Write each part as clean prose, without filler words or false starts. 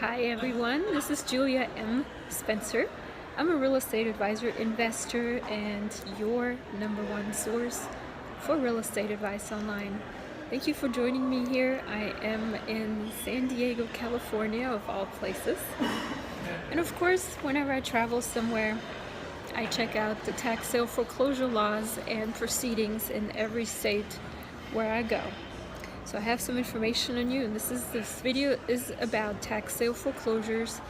Hi everyone, this is Julia M. Spencer. I'm a real estate advisor, investor, and your #1 source for real estate advice online. Thank you for joining me here. I am in San Diego, California, of all places. And of course, whenever I travel somewhere, I check out the tax sale foreclosure laws and proceedings in every state where I go. So I have some information on you, and this video is about tax sale foreclosures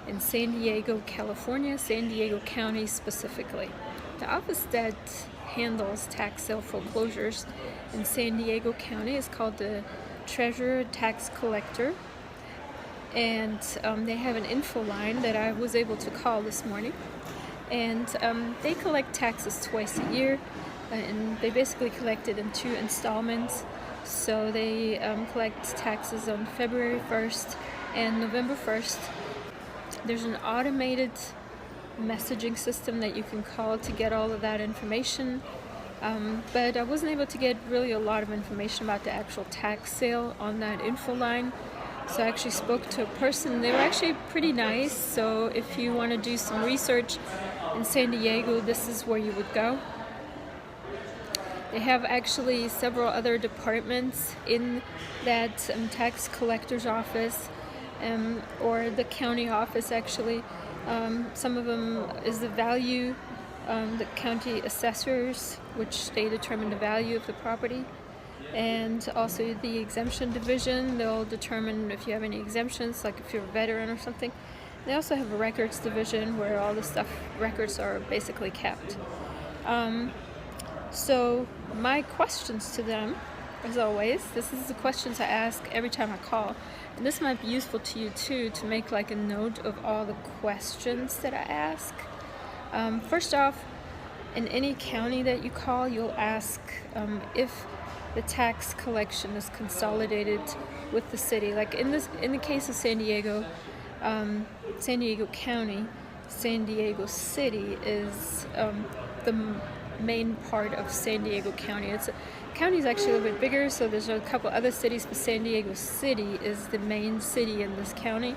in San Diego, California, San Diego County specifically. The office that handles tax sale foreclosures in San Diego County is called the Treasurer Tax Collector, and they have an info line that I was able to call this morning. And they collect taxes twice a year, and they basically collect it in 2 installments. So they collect taxes on February 1st and November 1st. There's an automated messaging system that you can call to get all of that information, but I wasn't able to get really a lot of information about the actual tax sale on that info line. So I actually spoke to a person. They were actually pretty nice, so if you want to do some research in San Diego, this is where you would go. They have actually several other departments in that tax collector's office, or the county office actually. Some of them is the value, the county assessors, which they determine the value of the property. And also the exemption division, they'll determine if you have any exemptions, like if you're a veteran or something. They also have a records division where all the records are basically kept. So my questions to them, as always, this is the questions I ask every time I call. And this might be useful to you too, to make like a note of all the questions that I ask. First off, in any county that you call, you'll ask if the tax collection is consolidated with the city. Like in the case of San Diego County, San Diego City is the main part of San Diego County. County is actually a little bit bigger, so there's a couple other cities, but San Diego City is the main city in this county.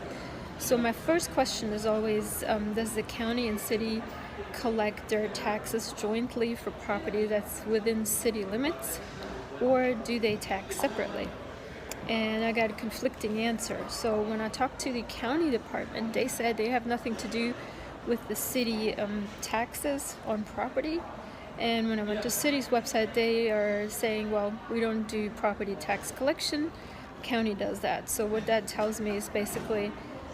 So my first question is always, does the county and city collect their taxes jointly for property that's within city limits, or do they tax separately? And I got a conflicting answer. So when I talked to the county department, they said they have nothing to do with the city taxes on property. And when I went to the city's website, they are saying, well, we don't do property tax collection, the county does that. So what that tells me is basically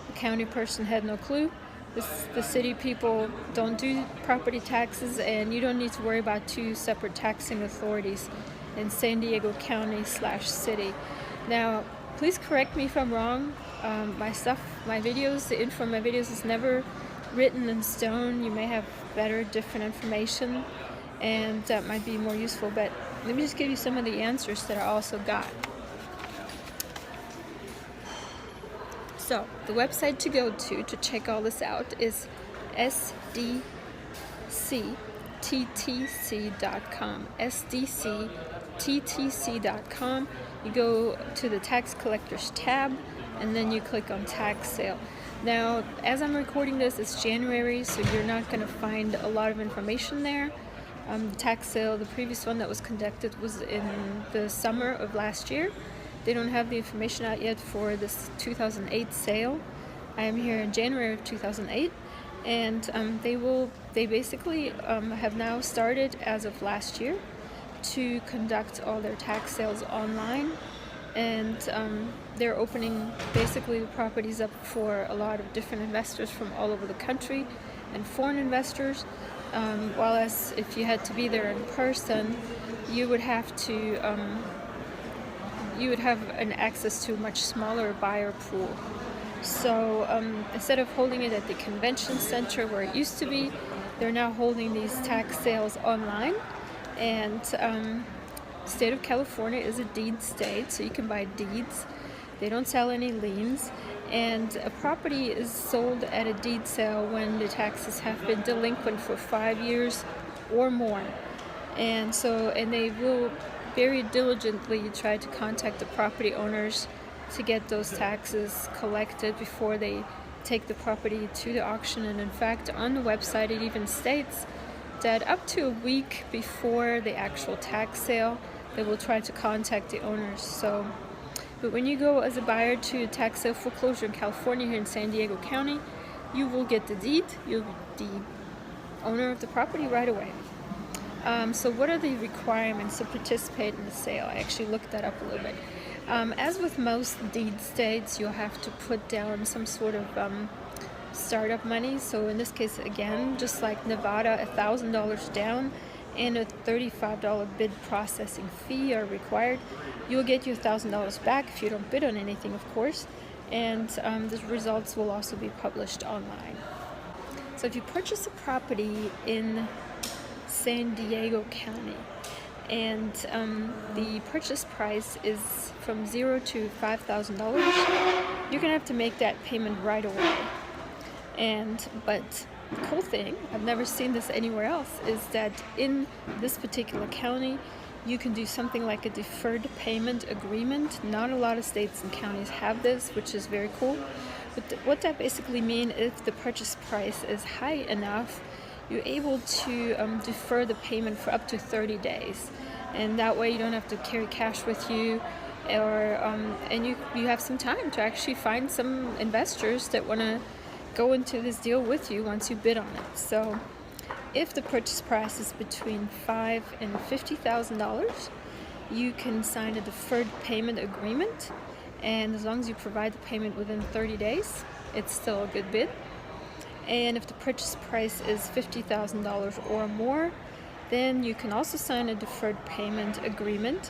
the county person had no clue. The city people don't do property taxes, and you don't need to worry about 2 separate taxing authorities in San Diego County /city. Now, please correct me if I'm wrong. My videos, the info in my videos is never written in stone. You may have better, different information, and that might be more useful, but let me just give you some of the answers that I also got. So the website to go to check all this out is sdcttc.com. sdcttc.com. You go to the tax collectors tab, and then you click on tax sale. Now, as I'm recording this, it's January, so you're not going to find a lot of information there. The tax sale, the previous one that was conducted, was in the summer of last year. They don't have the information out yet for this 2008 sale. I am here in January of 2008, and they basically have now started, as of last year, to conduct all their tax sales online. And they're opening basically the properties up for a lot of different investors from all over the country and foreign investors. While as if you had to be there in person, you would have an access to a much smaller buyer pool. So instead of holding it at the convention center where it used to be, they're now holding these tax sales online. And state of California is a deed state, so you can buy deeds. They don't sell any liens, and a property is sold at a deed sale when the taxes have been delinquent for 5 years or more. And they will very diligently try to contact the property owners to get those taxes collected before they take the property to the auction. And in fact, on the website it even states that up to a week before the actual tax sale, they will try to contact the owners. So, but when you go as a buyer to a tax sale foreclosure in California, here in San Diego County, you will get the deed, you'll be the owner of the property right away. So what are the requirements to participate in the sale? I actually looked that up a little bit. As with most deed states, you'll have to put down some sort of startup money. So in this case, again, just like Nevada, $1,000 down and a $35 bid processing fee are required. You'll get your $1,000 back if you don't bid on anything, of course. And the results will also be published online. So if you purchase a property in San Diego County, and the purchase price is from $0 to $5,000, you're gonna have to make that payment right away. But the cool thing, I've never seen this anywhere else, is that in this particular county, you can do something like a deferred payment agreement. Not a lot of states and counties have this, which is very cool. But what that basically means, if the purchase price is high enough, you're able to defer the payment for up to 30 days. And that way you don't have to carry cash with you, and you have some time to actually find some investors that want to go into this deal with you once you bid on it. So if the purchase price is between $5,000 and $50,000, you can sign a deferred payment agreement, and as long as you provide the payment within 30 days, it's still a good bid. And if the purchase price is $50,000 or more, then you can also sign a deferred payment agreement,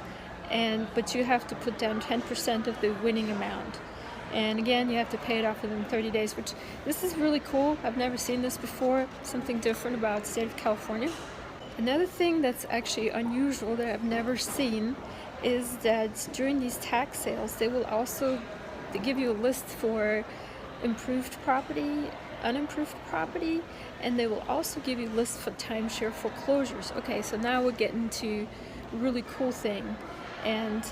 but you have to put down 10% of the winning amount. And again, you have to pay it off within 30 days, which this is really cool. I've never seen this before, something different about the state of California. Another thing that's actually unusual that I've never seen is that during these tax sales, they give you a list for improved property, unimproved property, and they will also give you lists for timeshare foreclosures. Okay, so now we're getting to a really cool thing, and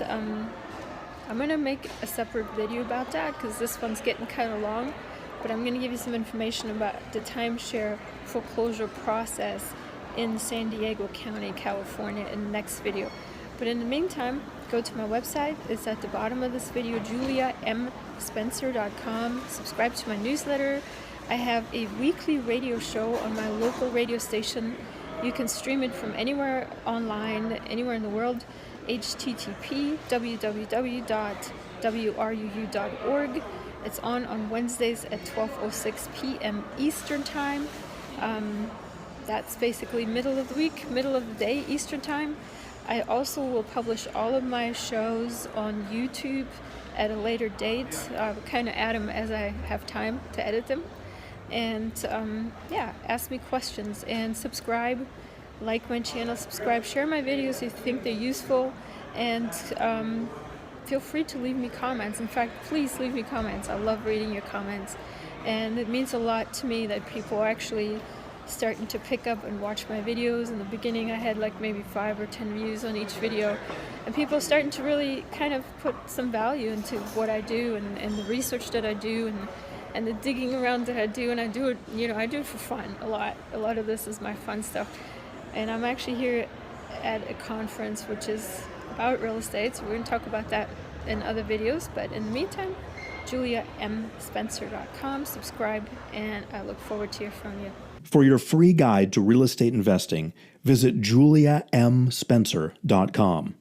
I'm going to make a separate video about that because this one's getting kind of long, but I'm going to give you some information about the timeshare foreclosure process in San Diego County, California in the next video. But in the meantime, go to my website. It's at the bottom of this video, juliamspencer.com. Subscribe to my newsletter. I have a weekly radio show on my local radio station. You can stream it from anywhere online, anywhere in the world. http www.wruu.org. It's on Wednesdays at 12:06 p.m. Eastern Time. That's basically middle of the week, middle of the day Eastern Time. I also will publish all of my shows on YouTube at a later date. I kind of add them as I have time to edit them. And ask me questions and subscribe. Like my channel, subscribe, share my videos if you think they're useful, and feel free to leave me comments. In fact, please leave me comments. I love reading your comments, and it means a lot to me that people are actually starting to pick up and watch my videos. In the beginning, I had like maybe 5 or 10 views on each video, and people are starting to really kind of put some value into what I do and the research that I do and the digging around that I do, and I do it, I do it for fun a lot. A lot of this is my fun stuff. And I'm actually here at a conference which is about real estate, so we're going to talk about that in other videos. But in the meantime, juliamspencer.com, subscribe, and I look forward to hearing from you. For your free guide to real estate investing, visit juliamspencer.com.